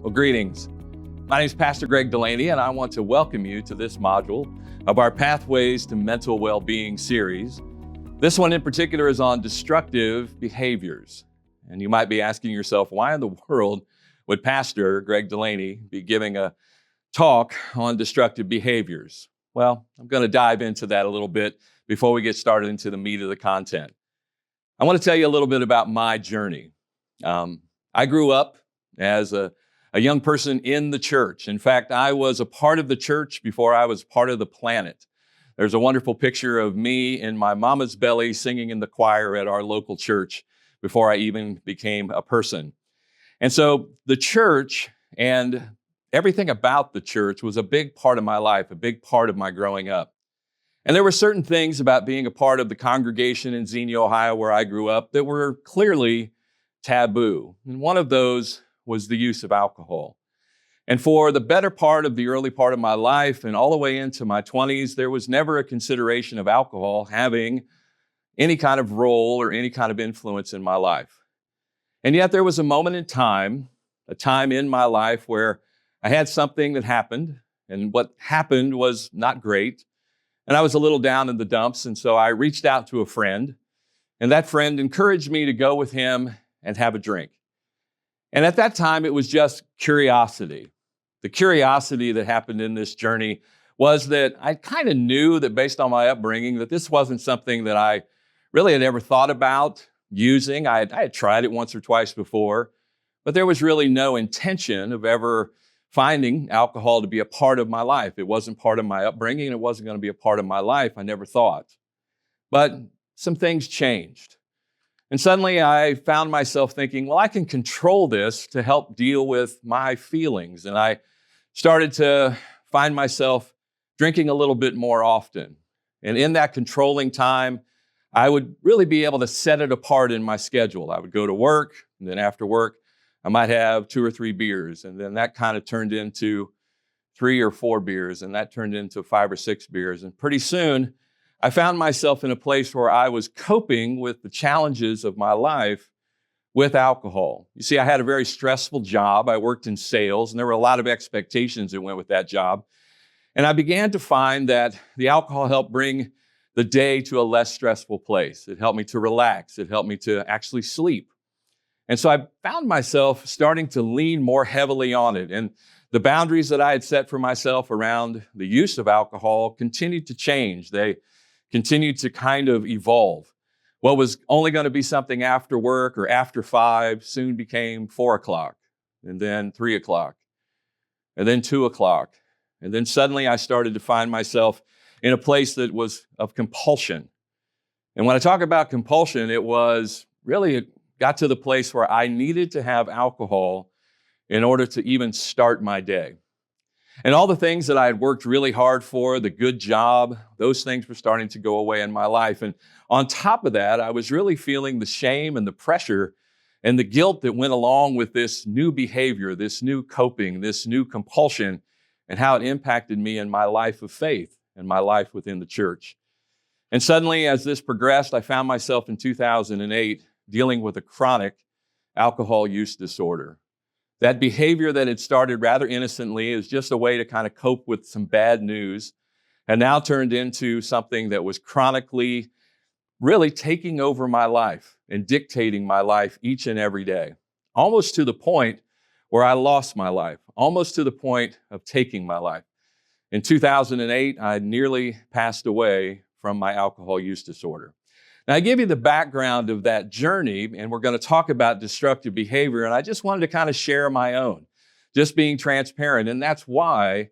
Well, greetings. My name is Pastor Greg Delaney, and I want to welcome you to this module of our Pathways to Mental Well-Being series. This one in particular is on destructive behaviors. And you might be asking yourself, why in the world would Pastor Greg Delaney be giving a talk on destructive behaviors? Well, I'm going to dive into that a little bit before we get started into the meat of the content. I want to tell you a little bit about my journey. I grew up as a young person in the church. In fact, I was a part of the church before I was part of the planet. There's a wonderful picture of me in my mama's belly singing in the choir at our local church before I even became a person. And so the church and everything about the church was a big part of my life, a big part of my growing up. And there were certain things about being a part of the congregation in Xenia, Ohio, where I grew up, that were clearly taboo. And one of those was the use of alcohol. And for the better part of the early part of my life and all the way into my 20s, there was never a consideration of alcohol having any kind of role or any kind of influence in my life. And yet there was a moment in time, a time in my life where I had something that happened, and what happened was not great. And I was a little down in the dumps, and so I reached out to a friend, and that friend encouraged me to go with him and have a drink. And at that time, it was just curiosity. The curiosity that happened in this journey was that I kind of knew that based on my upbringing, that this wasn't something that I really had ever thought about using. I had tried it once or twice before, but there was really no intention of ever finding alcohol to be a part of my life. It wasn't part of my upbringing, and it wasn't going to be a part of my life. I never thought. But some things changed. And suddenly I found myself thinking, well, I can control this to help deal with my feelings. And I started to find myself drinking a little bit more often. And in that controlling time, I would really be able to set it apart in my schedule. I would go to work, and then after work, I might have 2 or 3 beers. And then that kind of turned into 3 or 4 beers, and that turned into 5 or 6 beers. And pretty soon, I found myself in a place where I was coping with the challenges of my life with alcohol. You see, I had a very stressful job. I worked in sales, and there were a lot of expectations that went with that job. And I began to find that the alcohol helped bring the day to a less stressful place. It helped me to relax. It helped me to actually sleep. And so I found myself starting to lean more heavily on it. And the boundaries that I had set for myself around the use of alcohol continued to change. They continued to kind of evolve. What was only going to be something after work or after 5 soon became 4 o'clock, and then 3 o'clock, and then 2 o'clock. And then suddenly I started to find myself in a place that was of compulsion. And when I talk about compulsion, it got to the place where I needed to have alcohol in order to even start my day. And all the things that I had worked really hard for, the good job, those things were starting to go away in my life. And on top of that, I was really feeling the shame and the pressure and the guilt that went along with this new behavior, this new coping, this new compulsion, and how it impacted me in my life of faith and my life within the church. And suddenly, as this progressed, I found myself in 2008 dealing with a chronic alcohol use disorder. That behavior that had started rather innocently as just a way to kind of cope with some bad news had now turned into something that was chronically really taking over my life and dictating my life each and every day, almost to the point where I lost my life, almost to the point of taking my life. In 2008, I nearly passed away from my alcohol use disorder. Now, I give you the background of that journey, and we're going to talk about destructive behavior, and I just wanted to kind of share my own, just being transparent, and that's why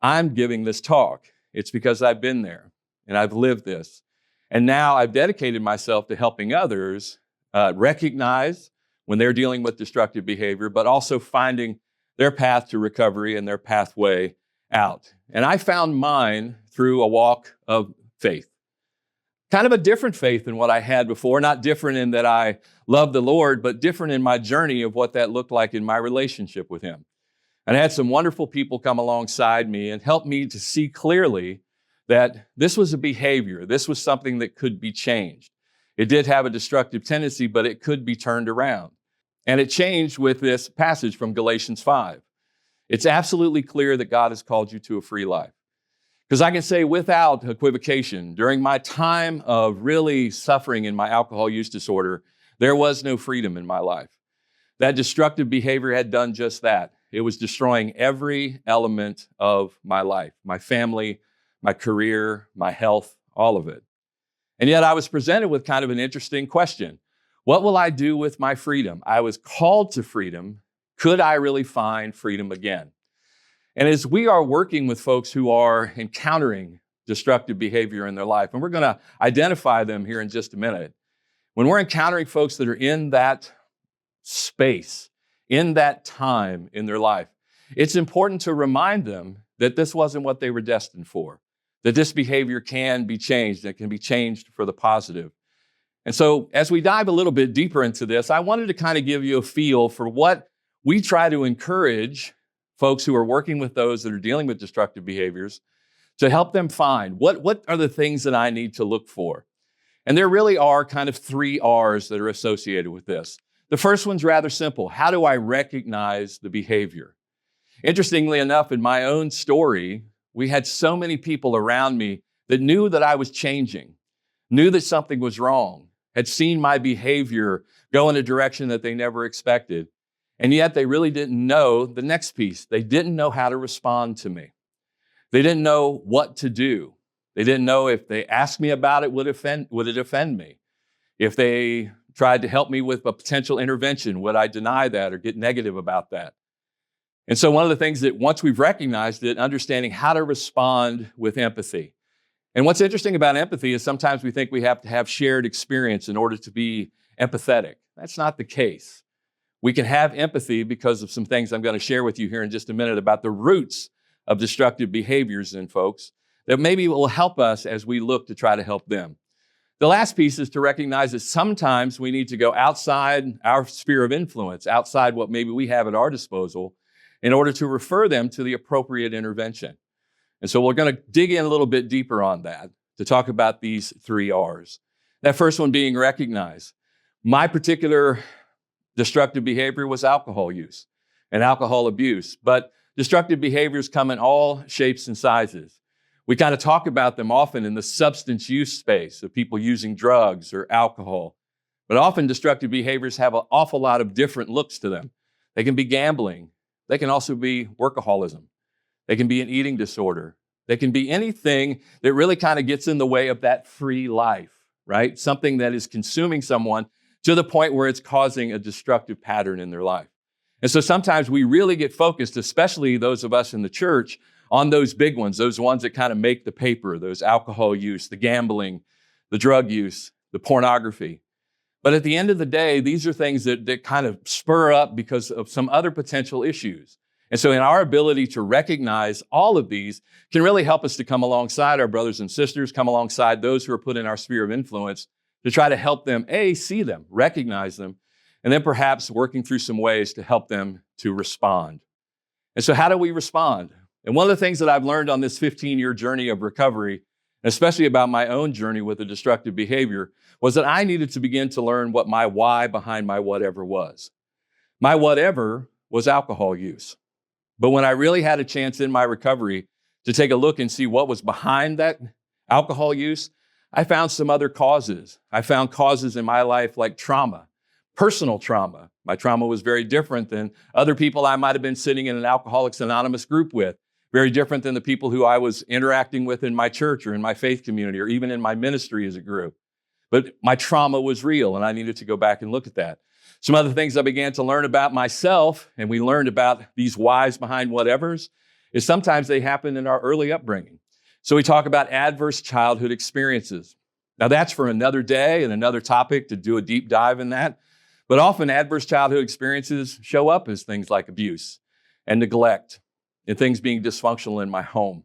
I'm giving this talk. It's because I've been there, and I've lived this, and now I've dedicated myself to helping others recognize when they're dealing with destructive behavior, but also finding their path to recovery and their pathway out. And I found mine through a walk of faith. Kind of a different faith than what I had before, not different in that I love the Lord, but different in my journey of what that looked like in my relationship with Him. And I had some wonderful people come alongside me and help me to see clearly that this was a behavior. This was something that could be changed. It did have a destructive tendency, but it could be turned around. And it changed with this passage from Galatians 5. It's absolutely clear that God has called you to a free life. Because I can say without equivocation, during my time of really suffering in my alcohol use disorder, there was no freedom in my life. That destructive behavior had done just that. It was destroying every element of my life, my family, my career, my health, all of it. And yet I was presented with kind of an interesting question. What will I do with my freedom? I was called to freedom. Could I really find freedom again? And as we are working with folks who are encountering destructive behavior in their life, and we're going to identify them here in just a minute, when we're encountering folks that are in that space, in that time in their life, it's important to remind them that this wasn't what they were destined for, that this behavior can be changed, that can be changed for the positive. And so as we dive a little bit deeper into this, I wanted to kind of give you a feel for what we try to encourage folks who are working with those that are dealing with destructive behaviors to help them find what are the things that I need to look for. And there really are kind of 3 R's that are associated with this. The first one's rather simple. How do I recognize the behavior? Interestingly enough, in my own story, we had so many people around me that knew that I was changing, knew that something was wrong, had seen my behavior go in a direction that they never expected. And yet they really didn't know the next piece. They didn't know how to respond to me. They didn't know what to do. They didn't know if they asked me about it, would it offend me? If they tried to help me with a potential intervention, would I deny that or get negative about that? And so one of the things that once we've recognized it, understanding how to respond with empathy. And what's interesting about empathy is sometimes we think we have to have shared experience in order to be empathetic. That's not the case. We can have empathy because of some things I'm going to share with you here in just a minute about the roots of destructive behaviors in folks that maybe will help us as we look to try to help them. The last piece is to recognize that sometimes we need to go outside our sphere of influence, outside what maybe we have at our disposal, in order to refer them to the appropriate intervention. And so we're going to dig in a little bit deeper on that to talk about these 3 R's. That first one being recognize. My particular destructive behavior was alcohol use and alcohol abuse, but destructive behaviors come in all shapes and sizes. We kind of talk about them often in the substance use space of people using drugs or alcohol, but often destructive behaviors have an awful lot of different looks to them. They can be gambling. They can also be workaholism. They can be an eating disorder. They can be anything that really kind of gets in the way of that free life, right? Something that is consuming someone to the point where it's causing a destructive pattern in their life. And so sometimes we really get focused, especially those of us in the church, on those big ones, those ones that kind of make the paper, those alcohol use, the gambling, the drug use, the pornography. But at the end of the day, these are things that kind of spur up because of some other potential issues. And so in our ability to recognize all of these can really help us to come alongside our brothers and sisters, come alongside those who are put in our sphere of influence to try to help them, see them, recognize them, and then perhaps working through some ways to help them to respond. And so how do we respond? And one of the things that I've learned on this 15-year journey of recovery, especially about my own journey with a destructive behavior, was that I needed to begin to learn what my why behind my whatever was. My whatever was alcohol use. But when I really had a chance in my recovery to take a look and see what was behind that alcohol use, I found some other causes. I found causes in my life like trauma, personal trauma. My trauma was very different than other people I might have been sitting in an Alcoholics Anonymous group with, very different than the people who I was interacting with in my church or in my faith community or even in my ministry as a group. But my trauma was real, and I needed to go back and look at that. Some other things I began to learn about myself, and we learned about these whys behind whatevers, is sometimes they happen in our early upbringing. So we talk about adverse childhood experiences. Now that's for another day and another topic to do a deep dive in that. But often adverse childhood experiences show up as things like abuse and neglect and things being dysfunctional in my home.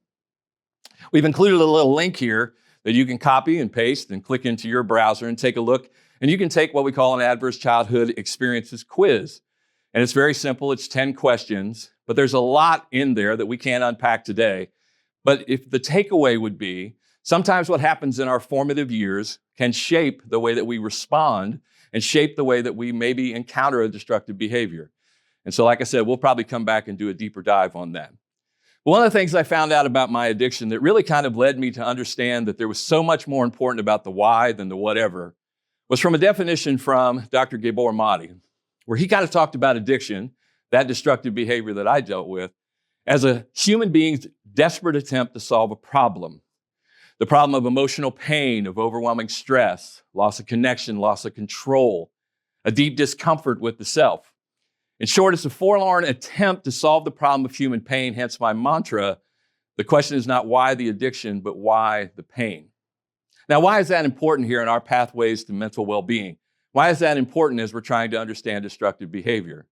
We've included a little link here that you can copy and paste and click into your browser and take a look. And you can take what we call an adverse childhood experiences quiz. And it's very simple. It's 10 questions, but there's a lot in there that we can't unpack today. But if the takeaway would be, sometimes what happens in our formative years can shape the way that we respond and shape the way that we maybe encounter a destructive behavior. And so, like I said, we'll probably come back and do a deeper dive on that. But one of the things I found out about my addiction that really kind of led me to understand that there was so much more important about the why than the whatever was from a definition from Dr. Gabor Mate, where he kind of talked about addiction, that destructive behavior that I dealt with, as a human being's desperate attempt to solve a problem. The problem of emotional pain, of overwhelming stress, loss of connection, loss of control, a deep discomfort with the self. In short, it's a forlorn attempt to solve the problem of human pain, hence my mantra, the question is not why the addiction, but why the pain. Now, why is that important here in our pathways to mental well-being? Why is that important as we're trying to understand destructive behavior?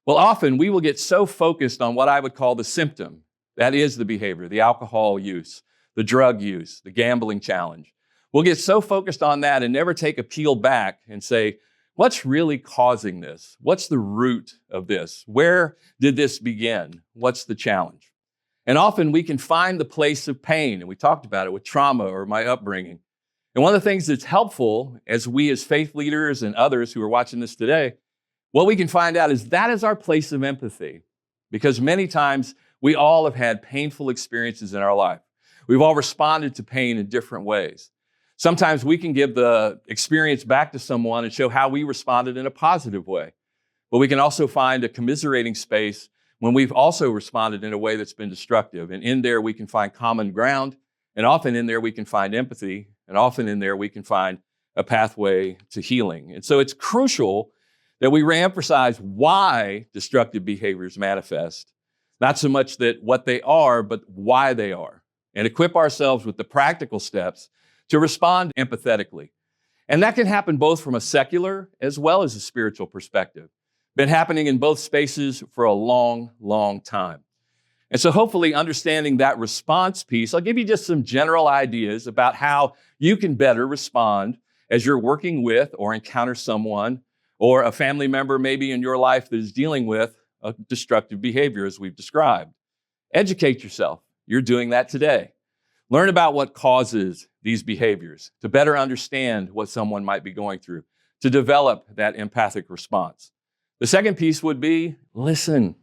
Well, often we will get so focused on what I would call the symptom. That is the behavior, the alcohol use, the drug use, the gambling challenge. We'll get so focused on that and never take a peel back and say, what's really causing this? What's the root of this? Where did this begin? What's the challenge? And often we can find the place of pain, and we talked about it with trauma or my upbringing. And one of the things that's helpful as we as faith leaders and others who are watching this today, what we can find out is that is our place of empathy. Because many times we all have had painful experiences in our life. We've all responded to pain in different ways. Sometimes we can give the experience back to someone and show how we responded in a positive way. But we can also find a commiserating space when we've also responded in a way that's been destructive. And in there we can find common ground. And often in there we can find empathy. And often in there we can find a pathway to healing. And so it's crucial that we reemphasize why destructive behaviors manifest. Not so much that what they are, but why they are. And equip ourselves with the practical steps to respond empathetically. And that can happen both from a secular as well as a spiritual perspective. Been happening in both spaces for a long, long time. And so hopefully understanding that response piece, I'll give you just some general ideas about how you can better respond as you're working with or encounter someone or a family member maybe in your life that is dealing with a destructive behavior as we've described. Educate yourself. You're doing that today. Learn about what causes these behaviors to better understand what someone might be going through, to develop that empathic response. The second piece would be listen.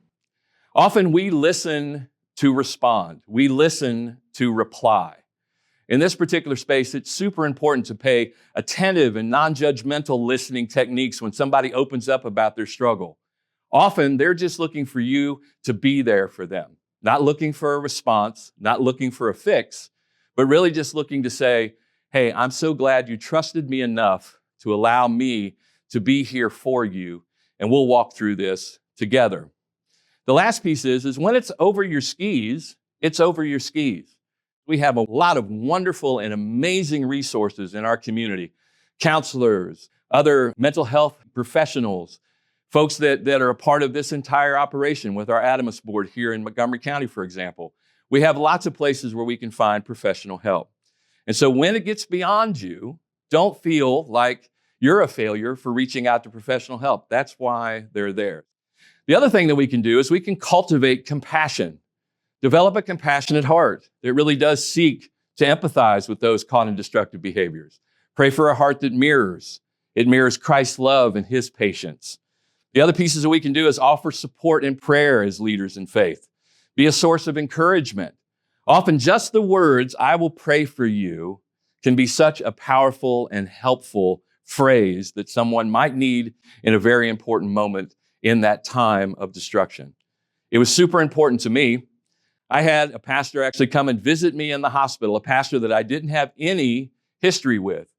Often we listen to respond. We listen to reply. In this particular space, it's super important to pay attentive and non-judgmental listening techniques when somebody opens up about their struggle. Often they're just looking for you to be there for them, not looking for a response, not looking for a fix, but really just looking to say, hey, I'm so glad you trusted me enough to allow me to be here for you, and we'll walk through this together. The last piece is when it's over your skis, it's over your skis. We have a lot of wonderful and amazing resources in our community. Counselors, other mental health professionals, folks that are a part of this entire operation with our Adamus board here in Montgomery County, for example. We have lots of places where we can find professional help. And so when it gets beyond you, don't feel like you're a failure for reaching out to professional help. That's why they're there. The other thing that we can do is we can cultivate compassion. Develop a compassionate heart that really does seek to empathize with those caught in destructive behaviors. Pray for a heart that mirrors. It mirrors Christ's love and his patience. The other pieces that we can do is offer support and prayer as leaders in faith. Be a source of encouragement. Often just the words, I will pray for you, can be such a powerful and helpful phrase that someone might need in a very important moment in that time of destruction. It was super important to me. I had a pastor actually come and visit me in the hospital, a pastor that I didn't have any history with.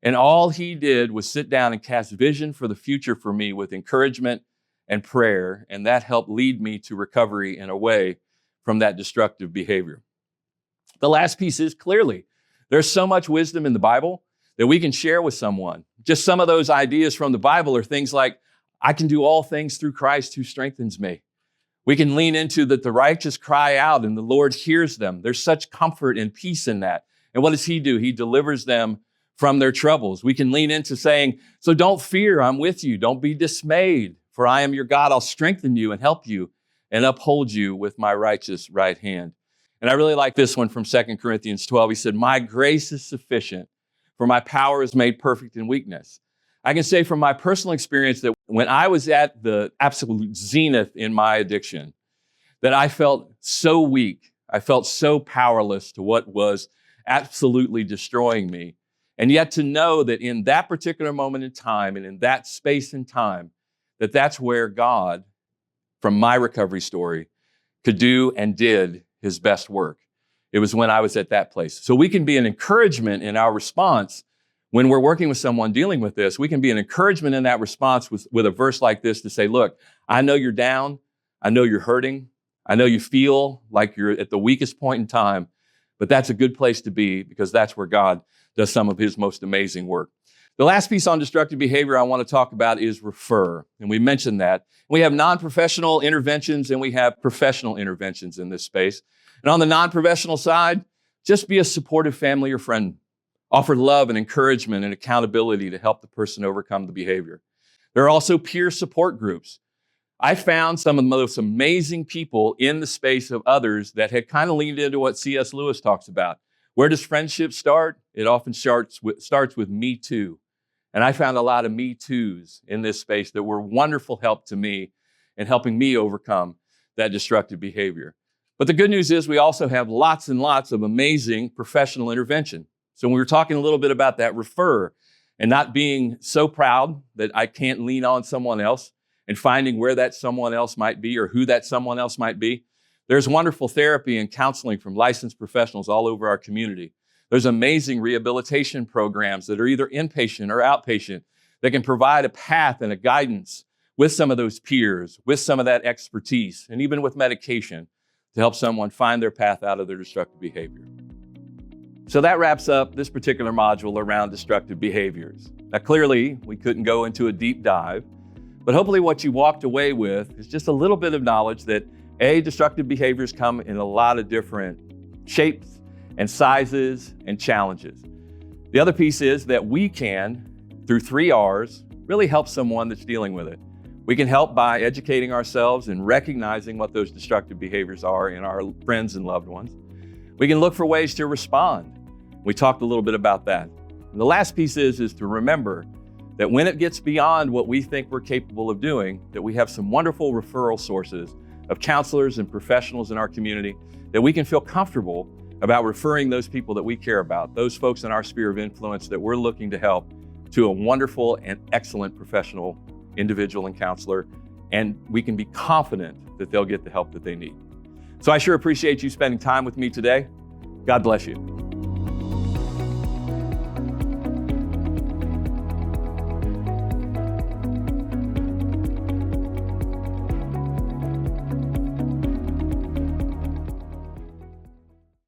And all he did was sit down and cast vision for the future for me with encouragement and prayer. And that helped lead me to recovery and away from that destructive behavior. The last piece is clearly, there's so much wisdom in the Bible that we can share with someone. Just some of those ideas from the Bible are things like, I can do all things through Christ who strengthens me. We can lean into that the righteous cry out and the Lord hears them. There's such comfort and peace in that. And what does he do? He delivers them from their troubles. We can lean into saying, so don't fear, I'm with you. Don't be dismayed, for I am your God. I'll strengthen you and help you and uphold you with my righteous right hand. And I really like this one from 2 Corinthians 12. He said, my grace is sufficient, for my power is made perfect in weakness. I can say from my personal experience that when I was at the absolute zenith in my addiction, that I felt so weak. I felt so powerless to what was absolutely destroying me. And yet to know that in that particular moment in time and in that space and time, that that's where God, from my recovery story, could do and did his best work. It was when I was at that place. So we can be an encouragement in our response when we're working with someone dealing with this. We can be an encouragement in that response with a verse like this to say, look, I know you're down. I know you're hurting. I know you feel like you're at the weakest point in time, but that's a good place to be because that's where God does some of his most amazing work. The last piece on destructive behavior I want to talk about is refer, and we mentioned that. We have non-professional interventions and we have professional interventions in this space. And on the non-professional side, just be a supportive family or friend. Offer love and encouragement and accountability to help the person overcome the behavior. There are also peer support groups. I found some of the most amazing people in the space of others that had kind of leaned into what C.S. Lewis talks about. Where does friendship start? It often starts with me too. And I found a lot of me toos in this space that were wonderful help to me in helping me overcome that destructive behavior. But the good news is we also have lots and lots of amazing professional intervention. So when we were talking a little bit about that refer and not being so proud that I can't lean on someone else and finding where that someone else might be or who that someone else might be, there's wonderful therapy and counseling from licensed professionals all over our community. There's amazing rehabilitation programs that are either inpatient or outpatient that can provide a path and a guidance with some of those peers, with some of that expertise, and even with medication to help someone find their path out of their destructive behavior. So that wraps up this particular module around destructive behaviors. Now, clearly, we couldn't go into a deep dive, but hopefully what you walked away with is just a little bit of knowledge that destructive behaviors come in a lot of different shapes and sizes and challenges. The other piece is that we can, through 3 R's, really help someone that's dealing with it. We can help by educating ourselves and recognizing what those destructive behaviors are in our friends and loved ones. We can look for ways to respond. We talked a little bit about that. And the last piece is to remember that when it gets beyond what we think we're capable of doing, that we have some wonderful referral sources of counselors and professionals in our community that we can feel comfortable about referring those people that we care about, those folks in our sphere of influence that we're looking to help, to a wonderful and excellent professional individual and counselor, and we can be confident that they'll get the help that they need. So I sure appreciate you spending time with me today. God bless you.